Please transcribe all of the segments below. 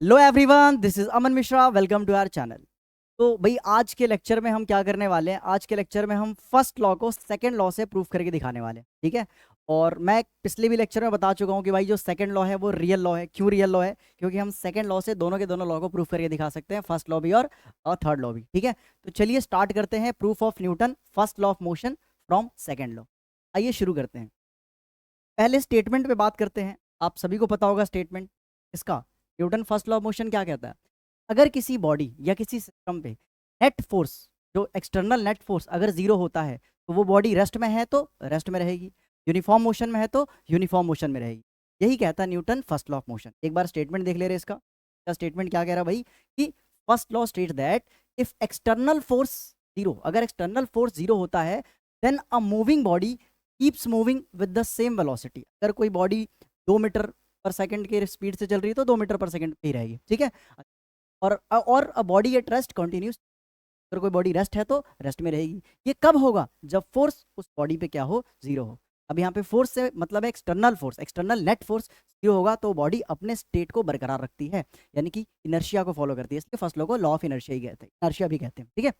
Hello everyone, this is Aman Mishra. Welcome to our channel. तो भाई आज के लेक्चर में हम क्या करने वाले हैं? आज के लेक्चर में हम फर्स्ट लॉ को सेकंड लॉ से प्रूव करके दिखाने वाले हैं, ठीक है। और मैं पिछले भी लेक्चर में बता चुका हूँ कि भाई जो सेकंड लॉ है वो रियल लॉ है। क्यों रियल लॉ है? क्योंकि हम सेकंड लॉ से दोनों के दोनों लॉ को प्रूव करके दिखा सकते हैं, फर्स्ट लॉ भी और थर्ड लॉ भी, ठीक है। तो चलिए स्टार्ट करते हैं। Proof of Newton first law of motion from second law. आइए शुरू करते हैं। पहले स्टेटमेंट पे बात करते हैं। आप सभी को पता होगा स्टेटमेंट इसका। Newton first law of motion क्या कहता है? अगर किसी बॉडी या किसी सिस्टम पे नेट फोर्स, जो एक्सटर्नल नेट फोर्स अगर जीरो होता है तो वो बॉडी रेस्ट में है तो रेस्ट में रहेगी, यूनिफॉर्म मोशन में है तो यूनिफॉर्म मोशन में रहेगी। यही कहता है Newton first law of motion. एक बार स्टेटमेंट देख ले रहे इसका स्टेटमेंट क्या कह रहा है भाई कि first law state that if external force zero, अगर एक्सटर्नल फोर्स जीरो होता है then a moving body keeps moving with the same velocity. अगर कोई बॉडी 2 मीटर पर सेकंड के स्पीड से चल रही है तो 2 मीटर पर सेकंड पे ही रहेगी, ठीक है। और a body at rest continuous, अगर कोई बॉडी रेस्ट है तो रेस्ट में रहेगी। ये कब होगा? जब फोर्स उस बॉडी पे क्या हो? जीरो हो। अब यहाँ पे फोर्स से मतलब है external force, external net force zero होगा तो बॉडी अपने स्टेट को बरकरार रखती है, यानी कि इनर्शिया को फॉलो करती है। इसलिए फर्स्ट लॉ को लॉ ऑफ इनर्शिया ही कहते हैं, इनर्शिया भी कहते हैं, ठीक है।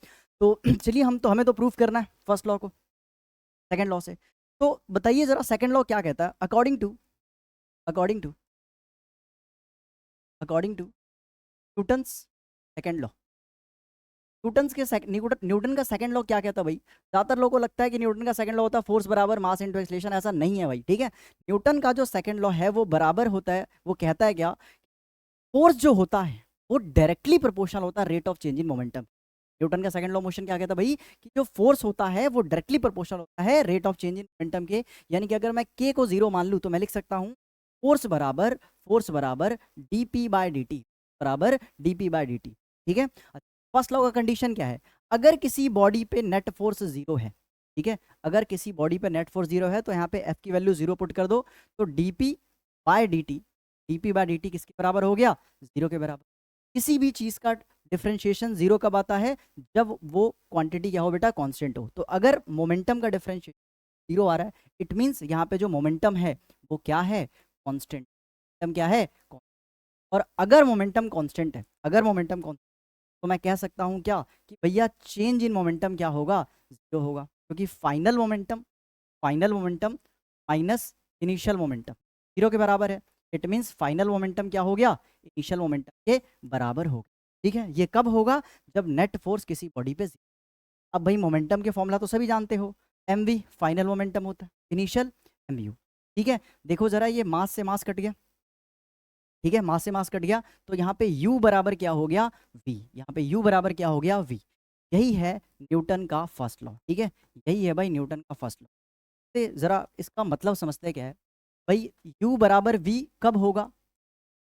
तो चलिए हमें तो प्रूफ करना है फर्स्ट लॉ को सेकेंड लॉ से। तो बताइए जरा सेकेंड लॉ क्या कहता है? According to according to Newton's second law, Newton का सेकंड लॉ क्या कहता है भाई? ज्यादातर लोगों को लगता है कि न्यूटन का सेकंड लॉ होता है फोर्स बराबर मास इनटू एक्सीलरेशन। ऐसा नहीं है भाई, ठीक है। न्यूटन का जो सेकंड लॉ है वो बराबर होता है, वो कहता है क्या? फोर्स जो होता है वो डायरेक्टली प्रोपोर्शनल होता है rate of change in momentum. Newton का सेकंड लॉ मोशन क्या कहता है भाई कि जो फोर्स होता है वो डायरेक्टली प्रोपोर्शनल होता है rate of change in momentum के। यानी कि अगर मैं के को जीरो मान लूँ तो मैं लिख सकता हूँ फोर्स बराबर dp बाय dt, बराबर dp बाय dt, ठीक है। फर्स्ट लॉ का कंडीशन क्या है? अगर किसी बॉडी पे नेट फोर्स जीरो है, ठीक है, अगर किसी बॉडी पे नेट फोर्स जीरो है तो यहाँ पे एफ की वैल्यू जीरो पुट कर दो तो dp बाय dt किसके बराबर हो गया? जीरो के बराबर। किसी भी चीज का डिफरेंशिएशन जीरो कब आता है? जब वो क्वांटिटी क्या हो बेटा? कांस्टेंट हो। तो अगर मोमेंटम का डिफरेंशिएशन जीरो आ रहा है इट मींस यहाँ पे जो मोमेंटम है वो क्या है? कांस्टेंट। मोमेंटम क्या है? और अगर मोमेंटम कांस्टेंट है, अगर मोमेंटम कांस्टेंट, तो मैं कह सकता हूँ क्या कि भैया चेंज इन मोमेंटम क्या होगा? जीरो होगा। क्योंकि final momentum minus initial momentum zero के बराबर है। इट मीन्स फाइनल मोमेंटम क्या हो गया? इनिशियल मोमेंटम के बराबर हो गया, ठीक है। ये कब होगा? जब नेट फोर्स किसी बॉडी पे। अब भाई मोमेंटम के फॉर्मूला तो सभी जानते हो, एम वी फाइनल मोमेंटम होता है, इनिशियल एम यू, ठीक है। देखो जरा ये मास से मास कट गया, ठीक है, मास से मास कट गया तो यहाँ पे u बराबर क्या हो गया? v। यहाँ पे u बराबर क्या हो गया? v। यही है न्यूटन का फर्स्ट लॉ, ठीक है। यही है भाई न्यूटन का फर्स्ट लॉ। जरा इसका मतलब समझते क्या है भाई? u बराबर v कब होगा?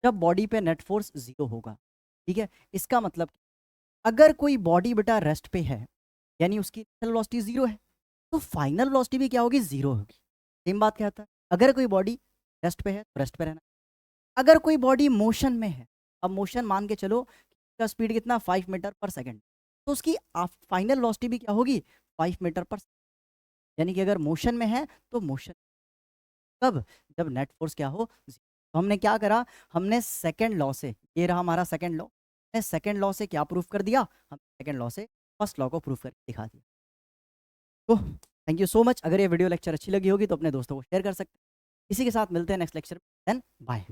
जब बॉडी पे नेट फोर्स जीरो होगा, ठीक है। इसका मतलब अगर कोई बॉडी बेटा रेस्ट पे है यानी उसकी इनिशियल वेलोसिटी जीरो है तो फाइनल वेलोसिटी भी क्या होगी? जीरो होगी। सेम बात कहता है। अगर कोई बॉडी रेस्ट पे है तो रेस्ट पे रहना। अगर कोई बॉडी मोशन में है, अब मोशन मान के चलो का स्पीड कितना? 5 मीटर पर सेकेंड, तो उसकी फाइनल वेलोसिटी भी क्या होगी? 5 मीटर पर। यानी कि अगर मोशन में है तो मोशन कब? जब नेट फोर्स क्या हो? तो हमने क्या करा? हमने सेकेंड लॉ से, ये रहा हमारा सेकेंड लॉ, हमने सेकेंड लॉ से क्या प्रूफ कर दिया? हम सेकेंड लॉ से फर्स्ट लॉ को प्रूफ करके दिखा दिया। तो थैंक यू सो मच। अगर ये वीडियो लेक्चर अच्छी लगी होगी तो अपने दोस्तों को शेयर कर सकते हैं। इसी के साथ मिलते हैं नेक्स्ट लेक्चर में। Then bye.